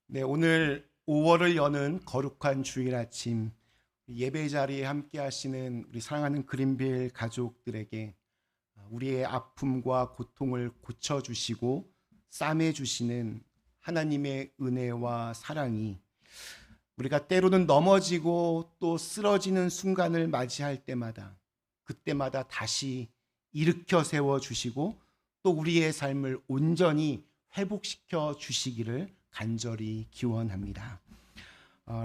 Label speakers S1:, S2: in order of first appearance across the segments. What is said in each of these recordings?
S1: 네, 오늘 5월을 여는 거룩한 주일 아침 예배 자리에 함께 하시는 우리 사랑하는 그린빌 가족들에게 우리의 아픔과 고통을 고쳐주시고 싸매주시는 하나님의 은혜와 사랑이 우리가 때로는 넘어지고 또 쓰러지는 순간을 맞이할 때마다 그때마다 다시 일으켜 세워주시고 또 우리의 삶을 온전히 회복시켜 주시기를 간절히 기원합니다.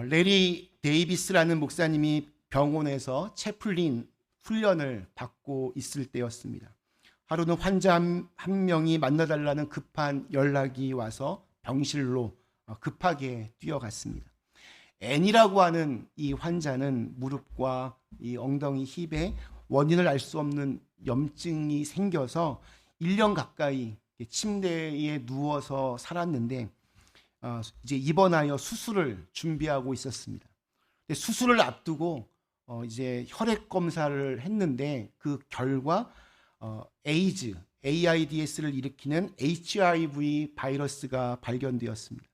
S1: 레리 데이비스라는 목사님이 병원에서 채플린 훈련을 받고 있을 때였습니다. 하루는 환자 한 명이 만나달라는 급한 연락이 와서 병실로 급하게 뛰어갔습니다. 앤이라고 하는 이 환자는 무릎과 이 엉덩이 힙에 원인을 알 수 없는 염증이 생겨서 1년 가까이 침대에 누워서 살았는데 이제 입원하여 수술을 준비하고 있었습니다. 근데 수술을 앞두고 이제 혈액 검사를 했는데 그 결과 에이즈, AIDS를 일으키는 HIV 바이러스가 발견되었습니다.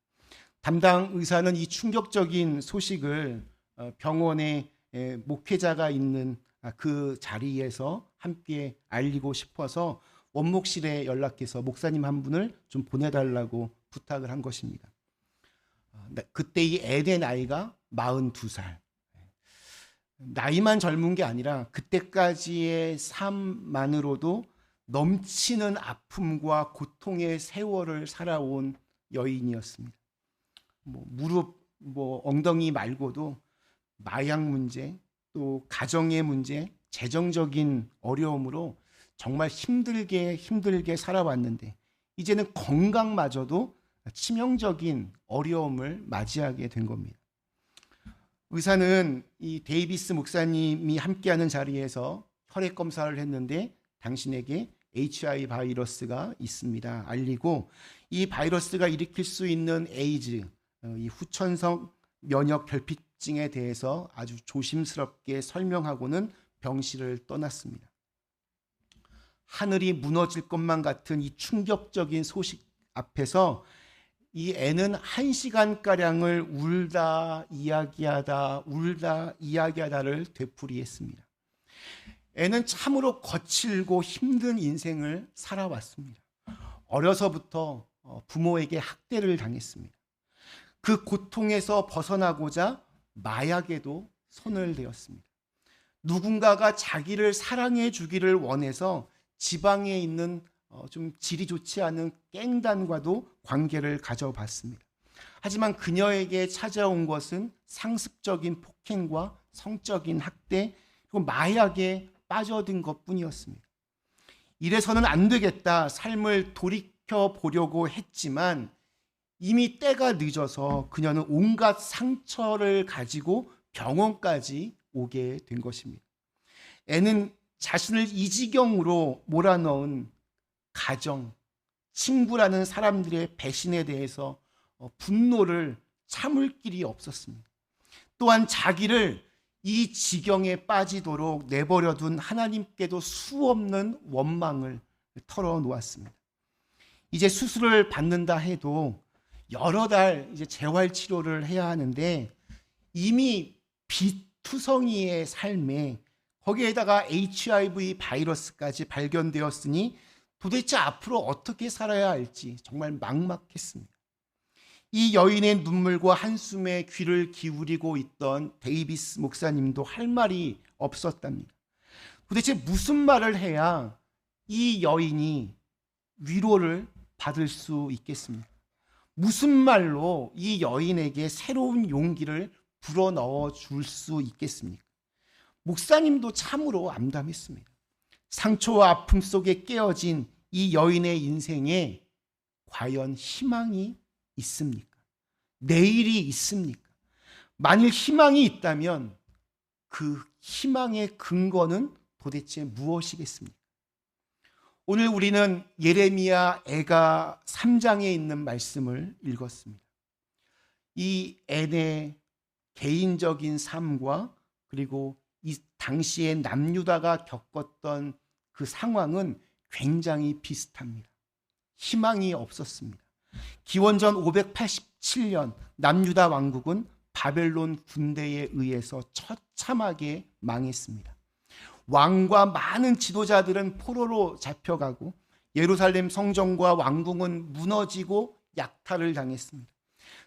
S1: 담당 의사는 이 충격적인 소식을 병원의 목회자가 있는 그 자리에서 함께 알리고 싶어서 원목실에 연락해서 목사님 한 분을 좀 보내달라고 부탁을 한 것입니다. 그때 이 앤의 나이가 42살. 나이만 젊은 게 아니라 그때까지의 삶만으로도 넘치는 아픔과 고통의 세월을 살아온 여인이었습니다. 무릎, 엉덩이 말고도 마약 문제, 또 가정의 문제, 재정적인 어려움으로 정말 힘들게 살아왔는데 이제는 건강마저도 치명적인 어려움을 맞이하게 된 겁니다. 의사는 이 데이비스 목사님이 함께하는 자리에서 혈액 검사를 했는데 당신에게 HIV 바이러스가 있습니다. 알리고 이 바이러스가 일으킬 수 있는 에이즈, 이 후천성 면역 결핍증에 대해서 아주 조심스럽게 설명하고는 병실을 떠났습니다. 하늘이 무너질 것만 같은 이 충격적인 소식 앞에서 이 애는 1시간가량을 울다 이야기하다를 되풀이했습니다. 애는 참으로 거칠고 힘든 인생을 살아왔습니다. 어려서부터 부모에게 학대를 당했습니다. 그 고통에서 벗어나고자 마약에도 손을 대었습니다. 누군가가 자기를 사랑해 주기를 원해서 지방에 있는 좀 질이 좋지 않은 깽단과도 관계를 가져봤습니다. 하지만 그녀에게 찾아온 것은 상습적인 폭행과 성적인 학대 그리고 마약에 빠져든 것뿐이었습니다. 이래서는 안 되겠다 삶을 돌이켜 보려고 했지만 이미 때가 늦어서 그녀는 온갖 상처를 가지고 병원까지 오게 된 것입니다. 애는 자신을 이 지경으로 몰아넣은 가정, 친구라는 사람들의 배신에 대해서 분노를 참을 길이 없었습니다. 또한 자기를 이 지경에 빠지도록 내버려둔 하나님께도 수없는 원망을 털어놓았습니다. 이제 수술을 받는다 해도 여러 달 이제 재활 치료를 해야 하는데 이미 비투성이의 삶에 거기에다가 HIV 바이러스까지 발견되었으니 도대체 앞으로 어떻게 살아야 할지 정말 막막했습니다. 이 여인의 눈물과 한숨에 귀를 기울이고 있던 데이비스 목사님도 할 말이 없었답니다. 도대체 무슨 말을 해야 이 여인이 위로를 받을 수 있겠습니까? 무슨 말로 이 여인에게 새로운 용기를 불어넣어 줄 수 있겠습니까? 목사님도 참으로 암담했습니다. 상처와 아픔 속에 깨어진 이 여인의 인생에 과연 희망이 있습니까? 내일이 있습니까? 만일 희망이 있다면 그 희망의 근거는 도대체 무엇이겠습니까? 오늘 우리는 예레미야 애가 3장에 있는 말씀을 읽었습니다. 이 앤의 개인적인 삶과 그리고 이 당시에 남유다가 겪었던 그 상황은 굉장히 비슷합니다. 희망이 없었습니다. 기원전 587년 남유다 왕국은 바벨론 군대에 의해서 처참하게 망했습니다. 왕과 많은 지도자들은 포로로 잡혀가고 예루살렘 성전과 왕궁은 무너지고 약탈을 당했습니다.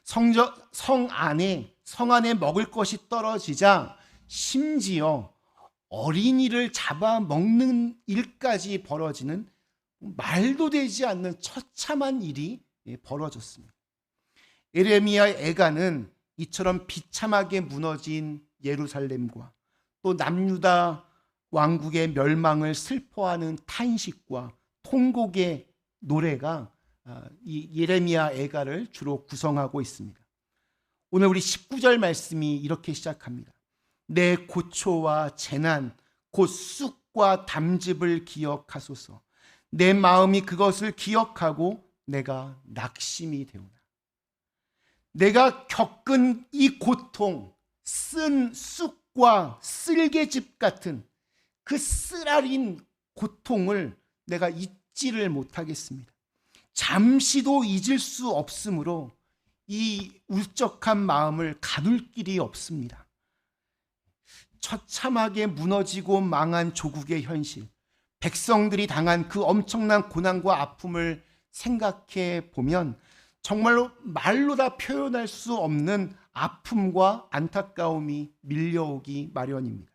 S1: 성 안에 먹을 것이 떨어지자 심지어 어린이를 잡아먹는 일까지 벌어지는 말도 되지 않는 처참한 일이 벌어졌습니다. 예레미야 애가는 이처럼 비참하게 무너진 예루살렘과 또 남유다 왕국의 멸망을 슬퍼하는 탄식과 통곡의 노래가 이 예레미야 애가를 주로 구성하고 있습니다. 오늘 우리 19절 말씀이 이렇게 시작합니다. 내 고초와 재난 곧 쑥과 담즙을 기억하소서. 내 마음이 그것을 기억하고 내가 낙심이 되오나. 내가 겪은 이 고통, 쓴 쑥과 쓸개즙 같은 그 쓰라린 고통을 내가 잊지를 못하겠습니다. 잠시도 잊을 수 없으므로 이 울적한 마음을 가둘 길이 없습니다. 처참하게 무너지고 망한 조국의 현실, 백성들이 당한 그 엄청난 고난과 아픔을 생각해 보면 정말로 말로 다 표현할 수 없는 아픔과 안타까움이 밀려오기 마련입니다.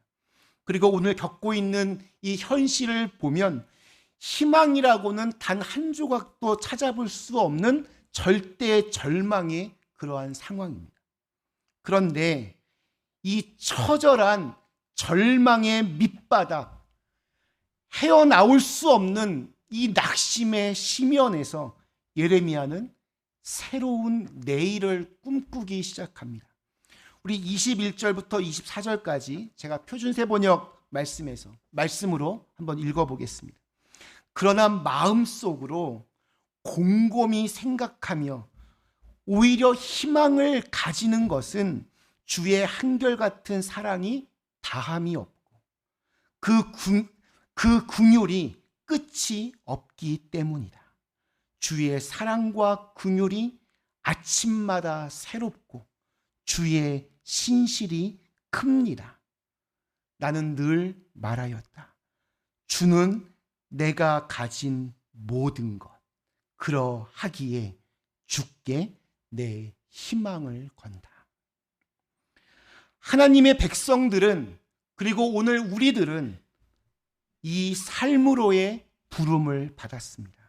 S1: 그리고 오늘 겪고 있는 이 현실을 보면 희망이라고는 단 한 조각도 찾아볼 수 없는 절대 절망의 그러한 상황입니다. 그런데 이 처절한 절망의 밑바닥, 헤어나올 수 없는 이 낙심의 심연에서 예레미야는 새로운 내일을 꿈꾸기 시작합니다. 우리 21절부터 24절까지 제가 표준세 번역 말씀으로 한번 읽어보겠습니다. 그러나 마음속으로 곰곰이 생각하며 오히려 희망을 가지는 것은 주의 한결같은 사랑이 다함이 없고 그 긍휼이 끝이 없기 때문이다. 주의 사랑과 긍휼이 아침마다 새롭고 주의 신실이 큽니다. 나는 늘 말하였다. 주는 내가 가진 모든 것, 그러하기에 주께 내 희망을 건다. 하나님의 백성들은, 그리고 오늘 우리들은 이 삶으로의 부름을 받았습니다.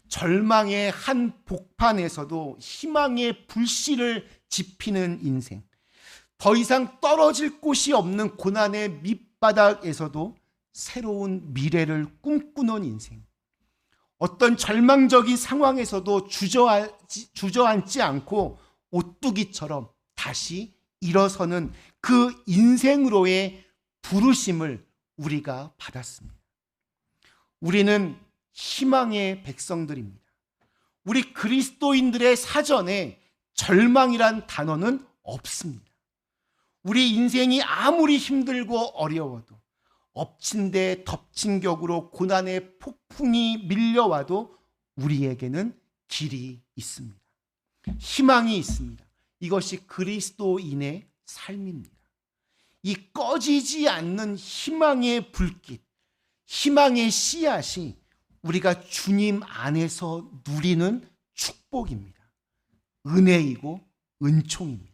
S1: 절망의 한 복판에서도 희망의 불씨를 지피는 인생, 더 이상 떨어질 곳이 없는 고난의 밑바닥에서도 새로운 미래를 꿈꾸는 인생, 어떤 절망적인 상황에서도 주저앉지 않고 오뚜기처럼 다시 일어서는 그 인생으로의 부르심을 우리가 받았습니다. 우리는 희망의 백성들입니다. 우리 그리스도인들의 사전에 절망이란 단어는 없습니다. 우리 인생이 아무리 힘들고 어려워도, 엎친 데 덮친 격으로 고난의 폭풍이 밀려와도 우리에게는 길이 있습니다. 희망이 있습니다. 이것이 그리스도인의 삶입니다. 이 꺼지지 않는 희망의 불빛, 희망의 씨앗이 우리가 주님 안에서 누리는 축복입니다. 은혜이고 은총입니다.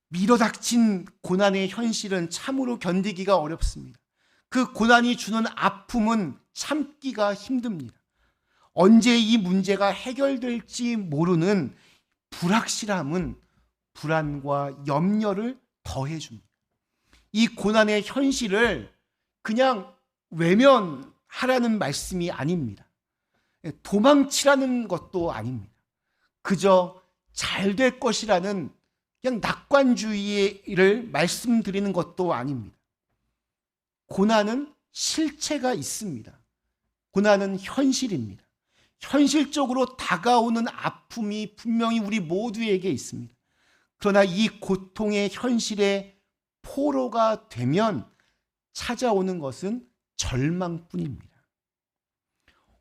S1: 밀어닥친 고난의 현실은 참으로 견디기가 어렵습니다. 그 고난이 주는 아픔은 참기가 힘듭니다. 언제 이 문제가 해결될지 모르는 불확실함은 불안과 염려를 더해줍니다. 이 고난의 현실을 그냥 외면하라는 말씀이 아닙니다. 도망치라는 것도 아닙니다. 그저 잘 될 것이라는 그냥 낙관주의를 말씀드리는 것도 아닙니다. 고난은 실체가 있습니다. 고난은 현실입니다. 현실적으로 다가오는 아픔이 분명히 우리 모두에게 있습니다. 그러나 이 고통의 현실에 포로가 되면 찾아오는 것은 절망뿐입니다.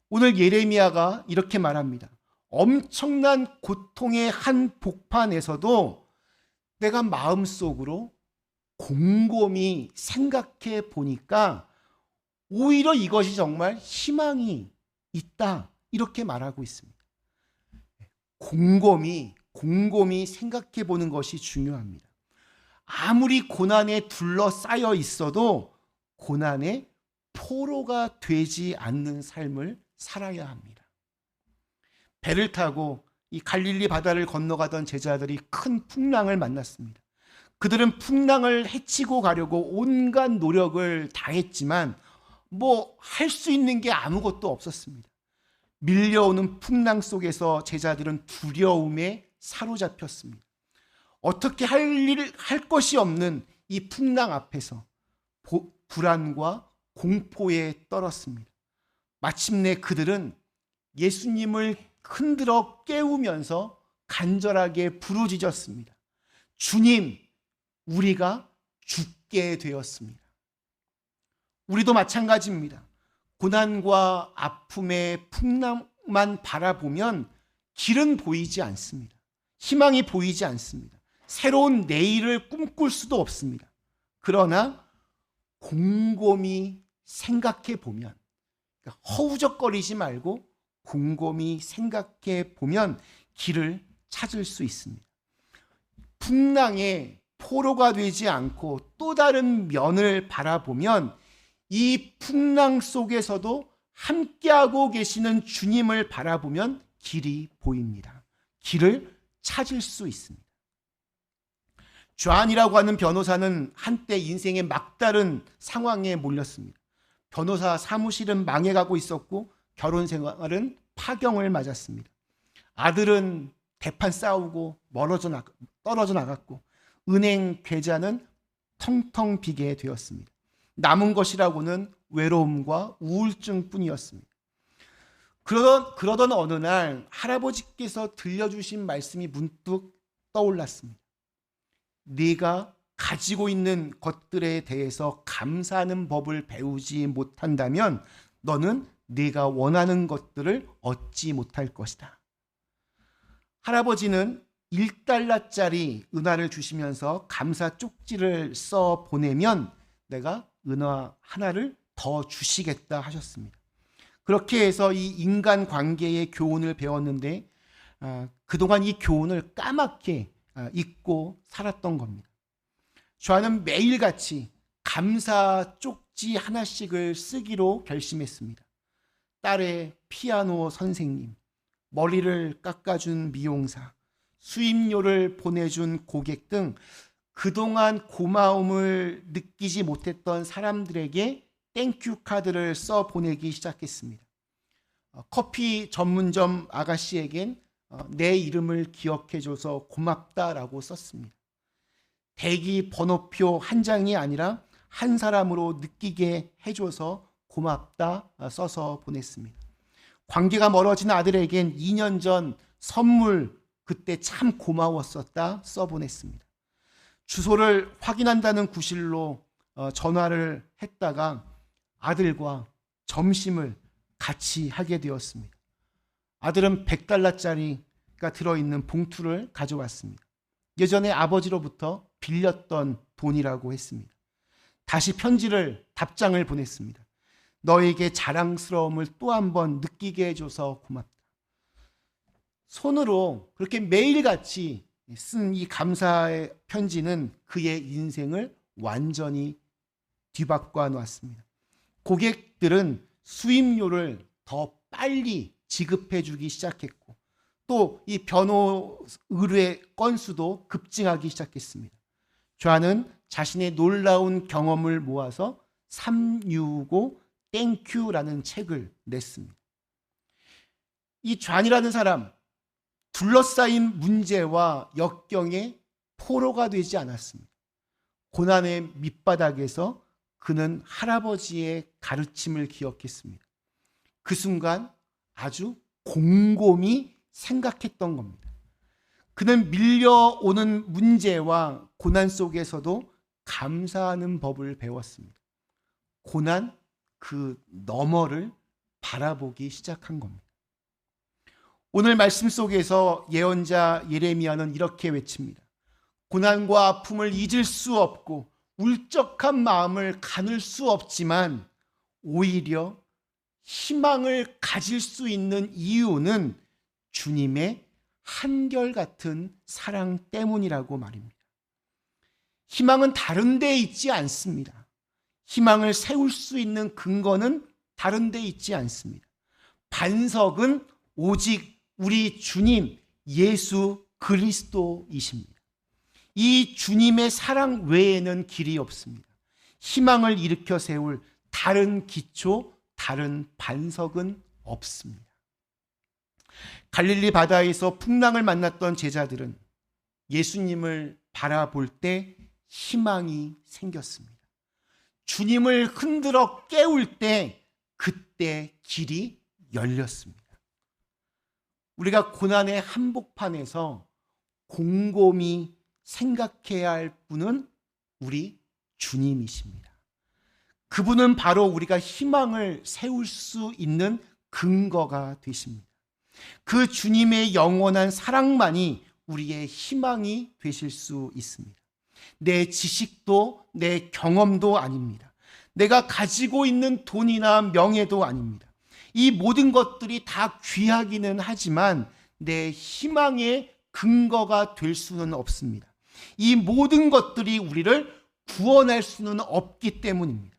S1: 오늘 예레미야가 이렇게 말합니다. 엄청난 고통의 한 복판에서도 내가 마음속으로 곰곰이 생각해 보니까 오히려 이것이 정말 희망이 있다, 이렇게 말하고 있습니다. 곰곰이 생각해 보는 것이 중요합니다. 아무리 고난에 둘러싸여 있어도 고난의 포로가 되지 않는 삶을 살아야 합니다. 배를 타고 이 갈릴리 바다를 건너가던 제자들이 큰 풍랑을 만났습니다. 그들은 풍랑을 헤치고 가려고 온갖 노력을 다했지만 할 수 있는 게 아무것도 없었습니다. 밀려오는 풍랑 속에서 제자들은 두려움에 사로잡혔습니다. 어떻게 할 것이 없는 이 풍랑 앞에서 불안과 공포에 떨었습니다. 마침내 그들은 예수님을 흔들어 깨우면서 간절하게 부르짖었습니다. 주님, 우리가 죽게 되었습니다. 우리도 마찬가지입니다. 고난과 아픔의 풍랑만 바라보면 길은 보이지 않습니다. 희망이 보이지 않습니다. 새로운 내일을 꿈꿀 수도 없습니다. 그러나 곰곰이 생각해 보면, 허우적거리지 말고 곰곰이 생각해 보면 길을 찾을 수 있습니다. 풍랑에 포로가 되지 않고 또 다른 면을 바라보면 이 풍랑 속에서도 함께하고 계시는 주님을 바라보면 길이 보입니다. 길을 찾을 수 있습니다. 존이라고 하는 변호사는 한때 인생의 막다른 상황에 몰렸습니다. 변호사 사무실은 망해가고 있었고 결혼 생활은 파경을 맞았습니다. 아들은 대판 싸우고 떨어져 나갔고 은행 계좌는 텅텅 비게 되었습니다. 남은 것이라고는 외로움과 우울증뿐이었습니다. 그러던 어느 날 할아버지께서 들려주신 말씀이 문득 떠올랐습니다. 네가 가지고 있는 것들에 대해서 감사하는 법을 배우지 못한다면 너는 네가 원하는 것들을 얻지 못할 것이다. 할아버지는 1달러짜리 은화를 주시면서 감사 쪽지를 써 보내면 내가 은화 하나를 더 주시겠다 하셨습니다. 그렇게 해서 이 인간 관계의 교훈을 배웠는데 그동안 이 교훈을 까맣게 잊고 살았던 겁니다. 저는 매일같이 감사 쪽지 하나씩을 쓰기로 결심했습니다. 딸의 피아노 선생님, 머리를 깎아준 미용사, 수임료를 보내준 고객 등 그동안 고마움을 느끼지 못했던 사람들에게 땡큐 카드를 써 보내기 시작했습니다. 커피 전문점 아가씨에겐 내 이름을 기억해줘서 고맙다라고 썼습니다. 대기 번호표 한 장이 아니라 한 사람으로 느끼게 해줘서 고맙다 써서 보냈습니다. 관계가 멀어진 아들에겐 2년 전 선물 그때 참 고마웠었다 써보냈습니다. 주소를 확인한다는 구실로 전화를 했다가 아들과 점심을 같이 하게 되었습니다. 아들은 100달러짜리가 들어있는 봉투를 가져왔습니다. 예전에 아버지로부터 빌렸던 돈이라고 했습니다. 다시 답장을 보냈습니다. 너에게 자랑스러움을 또 한 번 느끼게 해줘서 고맙다. 손으로 그렇게 매일같이 쓴 이 감사의 편지는 그의 인생을 완전히 뒤바꿔 놓았습니다. 고객들은 수임료를 더 빨리 지급해 주기 시작했고 또 이 변호 의뢰 건수도 급증하기 시작했습니다. 존은 자신의 놀라운 경험을 모아서 365 땡큐라는 책을 냈습니다. 이 존이라는 사람, 둘러싸인 문제와 역경에 포로가 되지 않았습니다. 고난의 밑바닥에서 그는 할아버지의 가르침을 기억했습니다. 그 순간 아주 곰곰이 생각했던 겁니다. 그는 밀려오는 문제와 고난 속에서도 감사하는 법을 배웠습니다. 고난 그 너머를 바라보기 시작한 겁니다. 오늘 말씀 속에서 예언자 예레미야는 이렇게 외칩니다. 고난과 아픔을 잊을 수 없고 울적한 마음을 가눌 수 없지만 오히려 희망을 가질 수 있는 이유는 주님의 한결같은 사랑 때문이라고 말입니다. 희망은 다른 데 있지 않습니다. 희망을 세울 수 있는 근거는 다른 데 있지 않습니다. 반석은 오직 우리 주님 예수 그리스도이십니다. 이 주님의 사랑 외에는 길이 없습니다. 희망을 일으켜 세울 다른 기초, 다른 반석은 없습니다. 갈릴리 바다에서 풍랑을 만났던 제자들은 예수님을 바라볼 때 희망이 생겼습니다. 주님을 흔들어 깨울 때 그때 길이 열렸습니다. 우리가 고난의 한복판에서 곰곰이 생각해야 할 분은 우리 주님이십니다. 그분은 바로 우리가 희망을 세울 수 있는 근거가 되십니다. 그 주님의 영원한 사랑만이 우리의 희망이 되실 수 있습니다. 내 지식도 내 경험도 아닙니다. 내가 가지고 있는 돈이나 명예도 아닙니다. 이 모든 것들이 다 귀하기는 하지만 내 희망의 근거가 될 수는 없습니다. 이 모든 것들이 우리를 구원할 수는 없기 때문입니다.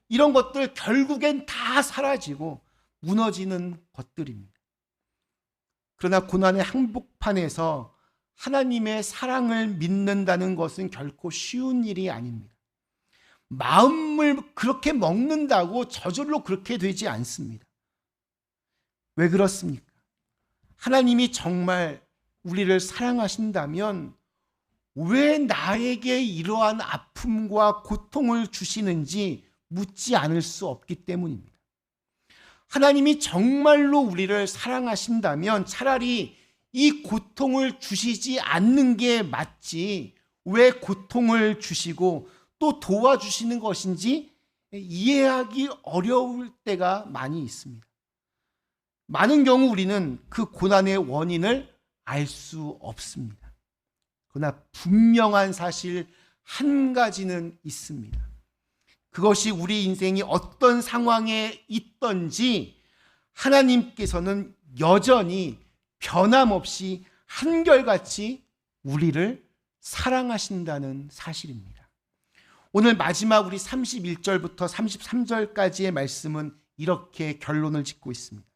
S1: 이런 것들 결국엔 다 사라지고 무너지는 것들입니다. 그러나 고난의 한복판에서 하나님의 사랑을 믿는다는 것은 결코 쉬운 일이 아닙니다. 마음을 그렇게 먹는다고 저절로 그렇게 되지 않습니다. 왜 그렇습니까? 하나님이 정말 우리를 사랑하신다면 왜 나에게 이러한 아픔과 고통을 주시는지 묻지 않을 수 없기 때문입니다. 하나님이 정말로 우리를 사랑하신다면 차라리 이 고통을 주시지 않는 게 맞지 왜 고통을 주시고 또 도와주시는 것인지 이해하기 어려울 때가 많이 있습니다. 많은 경우 우리는 그 고난의 원인을 알 수 없습니다. 그러나 분명한 사실 한 가지는 있습니다. 그것이 우리 인생이 어떤 상황에 있든지 하나님께서는 여전히 변함없이 한결같이 우리를 사랑하신다는 사실입니다. 오늘 마지막 우리 31절부터 33절까지의 말씀은 이렇게 결론을 짓고 있습니다.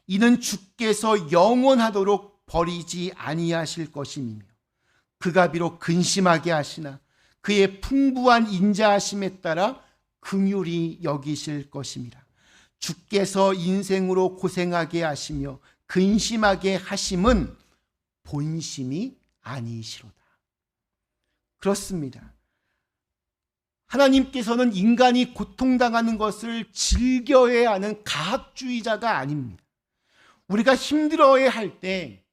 S1: 이는 주께서 영원하도록 버리지 아니하실 것임이며 그가 비록 근심하게 하시나 그의 풍부한 인자하심에 따라 긍휼히 여기실 것임이라. 주께서 인생으로 고생하게 하시며 근심하게 하심은 본심이 아니시로다. 그렇습니다. 하나님께서는 인간이 고통당하는 것을 즐겨야 하는 가학주의자가 아닙니다. 우리가 힘들어해 할 때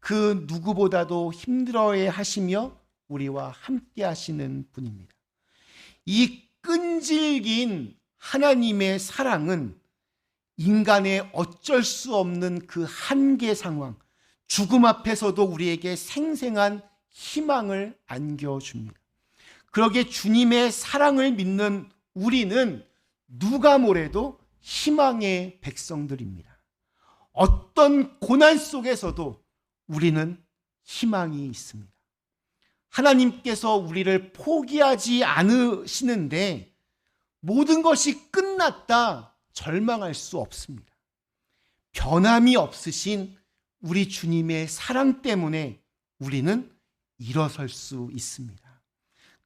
S1: 그 누구보다도 힘들어해 하시며 우리와 함께 하시는 분입니다. 이 끈질긴 하나님의 사랑은 인간의 어쩔 수 없는 그 한계 상황, 죽음 앞에서도 우리에게 생생한 희망을 안겨줍니다. 그러기에 주님의 사랑을 믿는 우리는 누가 뭐래도 희망의 백성들입니다. 어떤 고난 속에서도 우리는 희망이 있습니다. 하나님께서 우리를 포기하지 않으시는데 모든 것이 끝났다 절망할 수 없습니다. 변함이 없으신 우리 주님의 사랑 때문에 우리는 일어설 수 있습니다.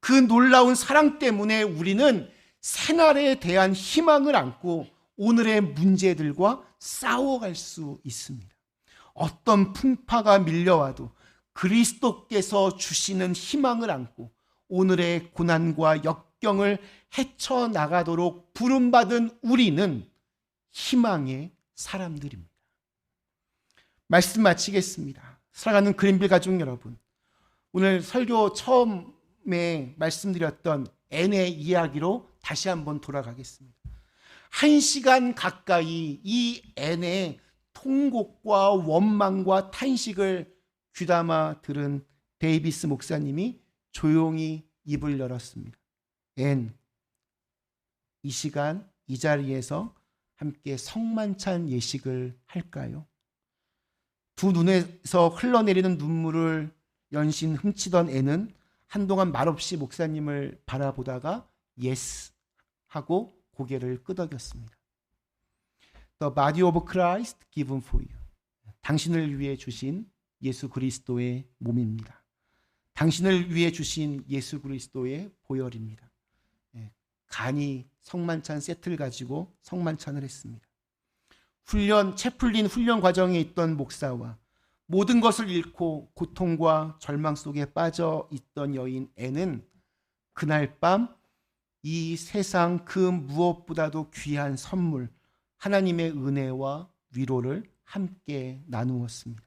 S1: 그 놀라운 사랑 때문에 우리는 새날에 대한 희망을 안고 오늘의 문제들과 싸워갈 수 있습니다. 어떤 풍파가 밀려와도 그리스도께서 주시는 희망을 안고 오늘의 고난과 역경을 헤쳐나가도록 부름받은 우리는 희망의 사람들입니다. 말씀 마치겠습니다. 사랑하는 그린빌 가족 여러분, 오늘 설교 처음에 말씀드렸던 앤의 이야기로 다시 한번 돌아가겠습니다. 1시간 가까이 이 앤의 통곡과 원망과 탄식을 귀담아 들은 데이비스 목사님이 조용히 입을 열었습니다. 앤, 이 시간 이 자리에서 함께 성만찬 예식을 할까요? 두 눈에서 흘러내리는 눈물을 연신 훔치던 앤은 한동안 말없이 목사님을 바라보다가 예스 하고 고개를 끄덕였습니다. The body of Christ given for you. 당신을 위해 주신 예수 그리스도의 몸입니다. 당신을 위해 주신 예수 그리스도의 보혈입니다. 간이 성만찬 세트를 가지고 성만찬을 했습니다. 채 풀린 훈련 과정에 있던 목사와 모든 것을 잃고 고통과 절망 속에 빠져 있던 여인 앤은 그날 밤 이 세상 그 무엇보다도 귀한 선물, 하나님의 은혜와 위로를 함께 나누었습니다.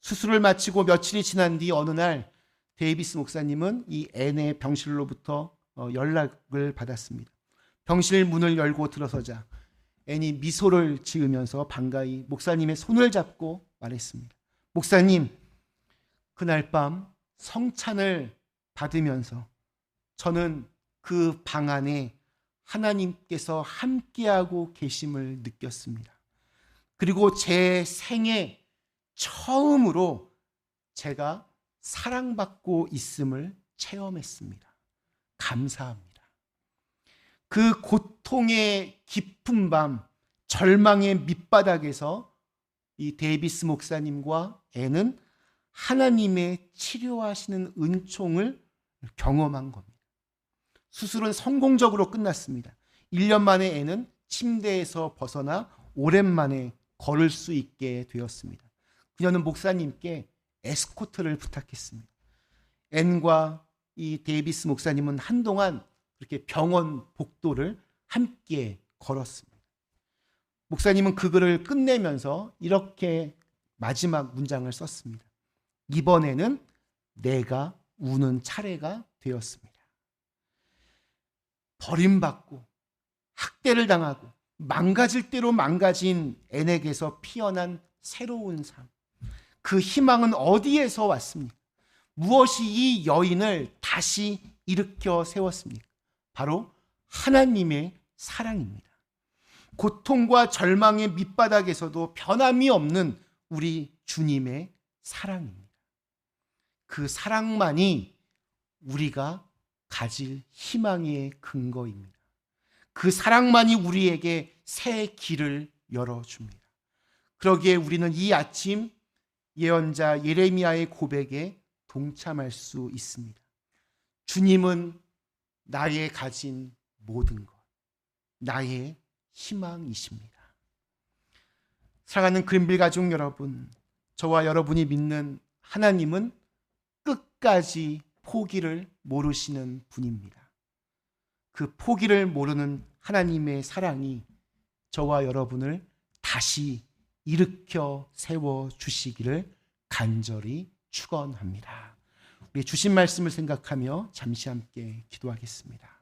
S1: 수술을 마치고 며칠이 지난 뒤 어느 날 데이비스 목사님은 이 앤의 병실로부터 연락을 받았습니다. 병실 문을 열고 들어서자 앤이 미소를 지으면서 반가이 목사님의 손을 잡고 말했습니다. 목사님, 그날 밤 성찬을 받으면서 저는 그 방 안에 하나님께서 함께하고 계심을 느꼈습니다. 그리고 제 생애 처음으로 제가 사랑받고 있음을 체험했습니다. 감사합니다. 그 고통의 깊은 밤, 절망의 밑바닥에서 이 데이비스 목사님과 앤은 하나님의 치료하시는 은총을 경험한 겁니다. 수술은 성공적으로 끝났습니다. 1년 만에 앤은 침대에서 벗어나 오랜만에 걸을 수 있게 되었습니다. 그녀는 목사님께 에스코트를 부탁했습니다. 앤과 이 데이비스 목사님은 한동안 그렇게 병원 복도를 함께 걸었습니다. 목사님은 그 글을 끝내면서 이렇게 마지막 문장을 썼습니다. 이번에는 내가 우는 차례가 되었습니다. 버림받고 학대를 당하고 망가질 대로 망가진 앤에게서 피어난 새로운 삶. 그 희망은 어디에서 왔습니까? 무엇이 이 여인을 다시 일으켜 세웠습니까? 바로 하나님의 사랑입니다. 고통과 절망의 밑바닥에서도 변함이 없는 우리 주님의 사랑입니다. 그 사랑만이 우리가 가질 희망의 근거입니다. 그 사랑만이 우리에게 새 길을 열어줍니다. 그러기에 우리는 이 아침 예언자 예레미야의 고백에 동참할 수 있습니다. 주님은 나의 가진 모든 것, 나의 희망이십니다. 사랑하는 그린빌 가족 여러분, 저와 여러분이 믿는 하나님은 끝까지 포기를 모르시는 분입니다. 그 포기를 모르는 하나님의 사랑이 저와 여러분을 다시 일으켜 세워 주시기를 간절히 축원합니다. 우리 주신 말씀을 생각하며 잠시 함께 기도하겠습니다.